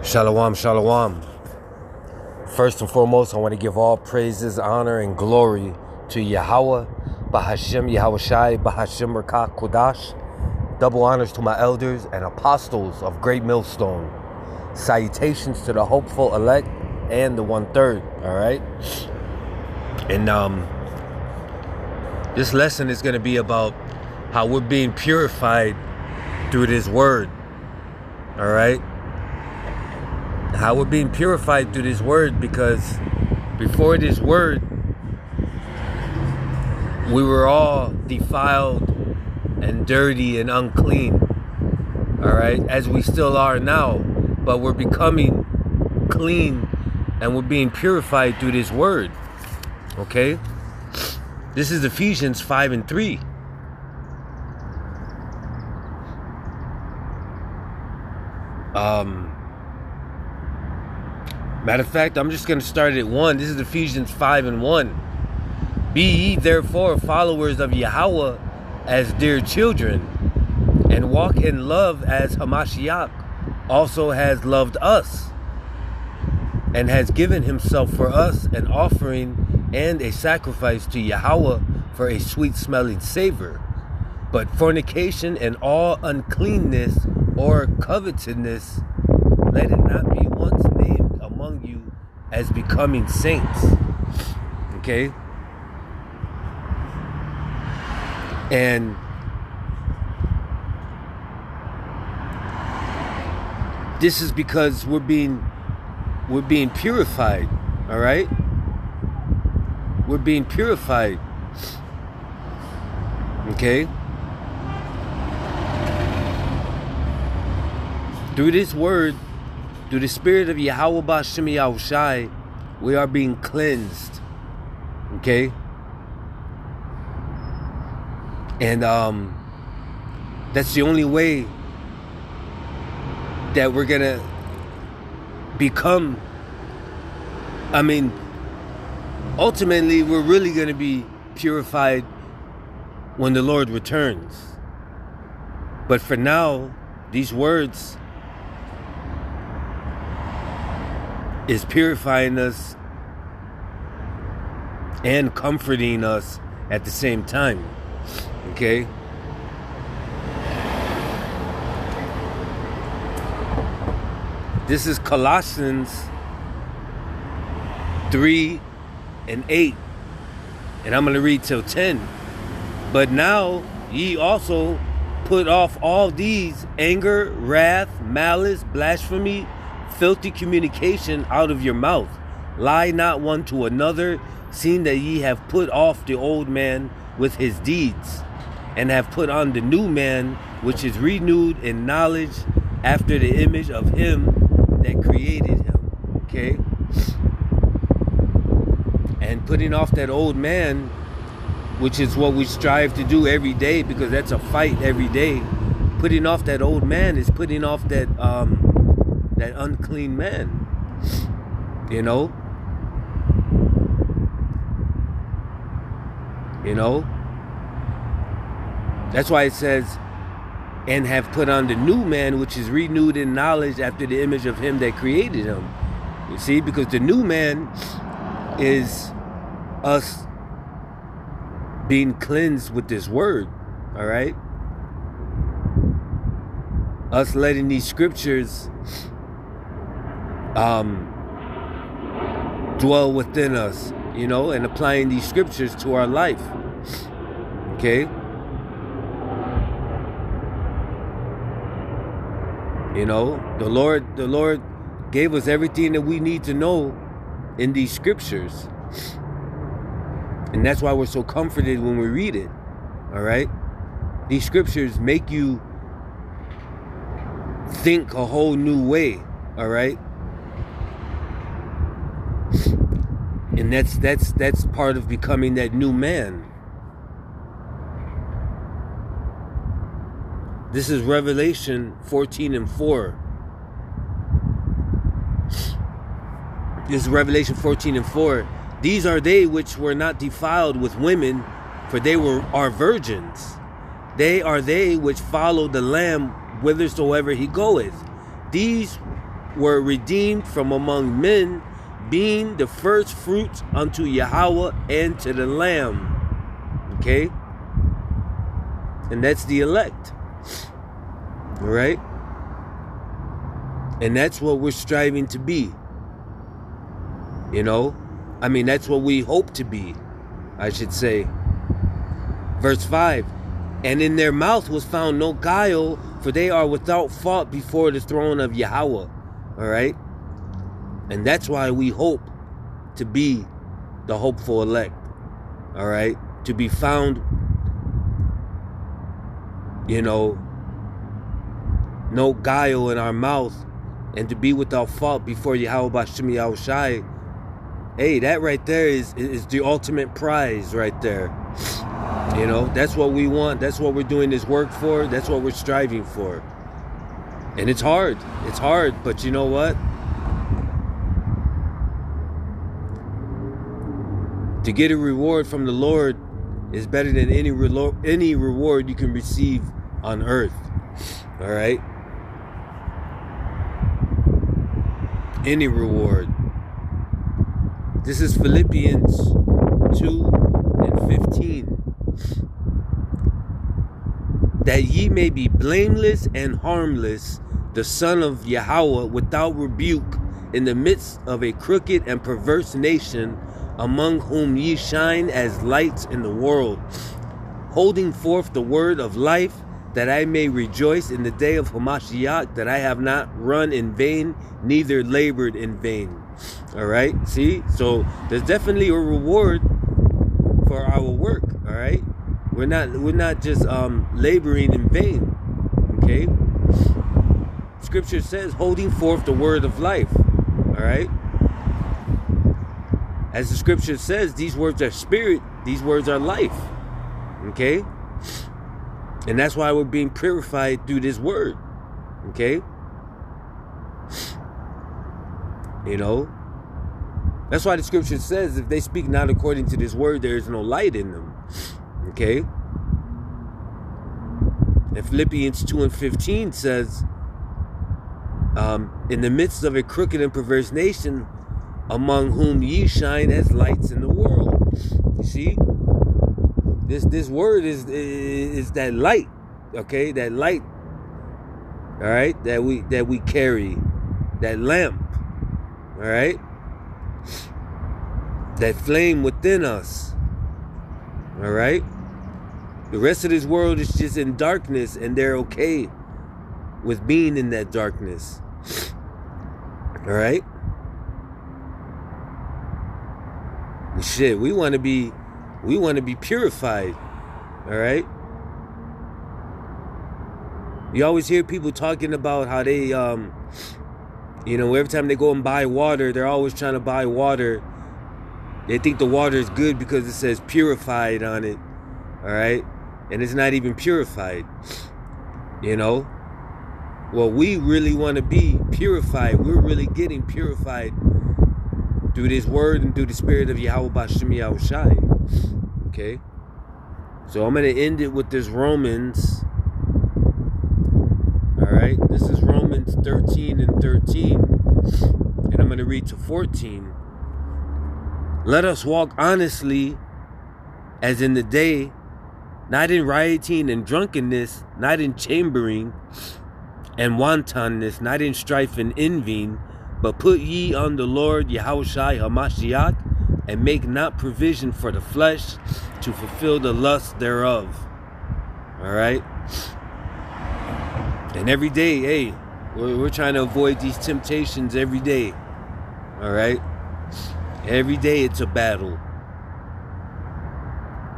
Shalom, shalom. First and foremost, I want to give all praises, honor, and glory to Yahweh, Bahashem Yahushai, Bahashem Rakah Kodash. Double honors to my elders and apostles of Great Millstone. Salutations to the hopeful elect and the 1/3. All right. And this lesson is going to be about how we're being purified through this word. All right. How we're being purified through this word, because before this word, we were all defiled and dirty and unclean. All right. As we still are now, but we're becoming clean and we're being purified through this word. Okay. This is Ephesians 5:3. Matter of fact, I'm just going to start at 1. This is Ephesians 5:1. Be ye therefore followers of Yahweh as dear children, and walk in love as Hamashiach also has loved us, and has given himself for us an offering and a sacrifice to Yahweh for a sweet-smelling savor. But fornication and all uncleanness or covetousness, let it not be once named among you as becoming saints. Okay? And this is because we're being purified. All right? We're being purified. Okay? Through this word, through the spirit of Yahweh B'Shem Yahushai, we are being cleansed. Okay? And that's the only way that we're gonna become, ultimately we're really gonna be purified when the Lord returns. But for now, these words is purifying us and comforting us at the same time. Okay? This is Colossians 3:8. And I'm going to read till 10. But now ye also put off all these: anger, wrath, malice, blasphemy, filthy communication out of your mouth. Lie not one to another, seeing that ye have put off the old man with his deeds, and have put on the new man, which is renewed in knowledge after the image of him that created him. Okay? And putting off that old man, which is what we strive to do every day, because that's a fight every day. Putting off that old man is putting off that unclean man. You know? You know? That's why it says, and have put on the new man, which is renewed in knowledge after the image of him that created him. You see? Because the new man is us being cleansed with this word. All right? Us letting these scriptures dwell within us, you know, and applying these scriptures to our life. Okay? You know, the Lord gave us everything that we need to know in these scriptures. And that's why we're so comforted when we read it. All right? These scriptures make you think a whole new way. All right? And that's part of becoming that new man. This is Revelation 14:4. This is Revelation 14:4. These are they which were not defiled with women, for they are virgins. They are they which follow the Lamb whithersoever he goeth. These were redeemed from among men, being the first fruits unto Yahweh and to the Lamb. Okay? And that's the elect. All right? And that's what we're striving to be. You know? I mean, that's what we hope to be, I should say. Verse 5. And in their mouth was found no guile, for they are without fault before the throne of Yahweh. All right? And that's why we hope to be the hopeful elect. All right? To be found, you know, no guile in our mouth, and to be without fault before Yahweh B'Shem Yahushai. Hey, that right there is the ultimate prize right there. You know, that's what we want. That's what we're doing this work for. That's what we're striving for. And it's hard. It's hard, but you know what? To get a reward from the Lord is better than any reward you can receive on earth. All right? Any reward. This is Philippians 2:15. That ye may be blameless and harmless, the son of Yahweh, without rebuke, in the midst of a crooked and perverse nation, among whom ye shine as lights in the world, holding forth the word of life, that I may rejoice in the day of Hamashiach, that I have not run in vain, neither labored in vain. All right, see? So there's definitely a reward for our work. All right, we're not just laboring in vain. Okay, Scripture says, holding forth the word of life. All right, as the Scripture says, these words are spirit, these words are life. Okay, and that's why we're being purified through this word. Okay, you know, that's why the Scripture says, if they speak not according to this word, there is no light in them. Okay, and Philippians 2:15 says, in the midst of a crooked and perverse nation, among whom ye shine as lights in the world. You see, this word is that light. Okay, that light. All right, that we carry, that lamp. All right, that flame within us. All right, the rest of this world is just in darkness, and they're okay with being in that darkness. All right, shit, we want to be purified. All right, you always hear people talking about how they you know, every time they go and buy water, they're always trying to buy water. They think the water is good because it says purified on it. All right, and it's not even purified. You know, well, we really want to be purified. We're really getting purified through this word and through the spirit of Yahweh B'Shem Yahushai. Okay, so I'm going to end it with this Romans. All right, this is Romans 13:13, and I'm going to read to 14. Let us walk honestly as in the day, not in rioting and drunkenness, not in chambering and wantonness, not in strife and envying, but put ye on the Lord Yahushai Hamashiach, and make not provision for the flesh to fulfill the lust thereof. All right? And every day, hey, we're trying to avoid these temptations every day. All right? Every day it's a battle.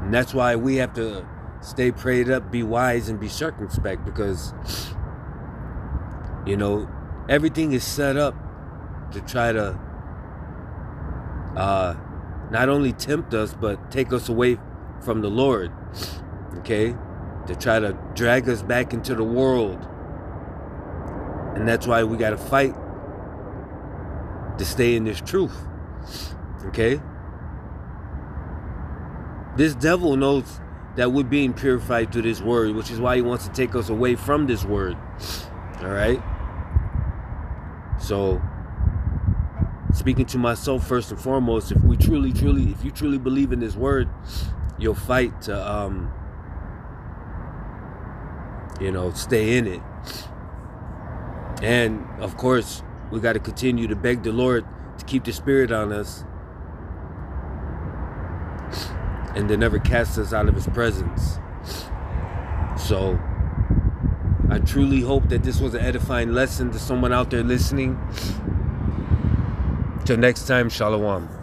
And that's why we have to stay prayed up, be wise, and be circumspect, because, you know, everything is set up to try to not only tempt us, but take us away from the Lord. Okay? To try to drag us back into the world. And that's why we got to fight to stay in this truth. Okay? This devil knows that we're being purified through this word, which is why he wants to take us away from this word. All right? So, speaking to myself first and foremost, if you truly believe in this word, you'll fight to, stay in it. And of course, we got to continue to beg the Lord to keep the Spirit on us and to never cast us out of His presence. So, I truly hope that this was an edifying lesson to someone out there listening. Till next time, Shalom.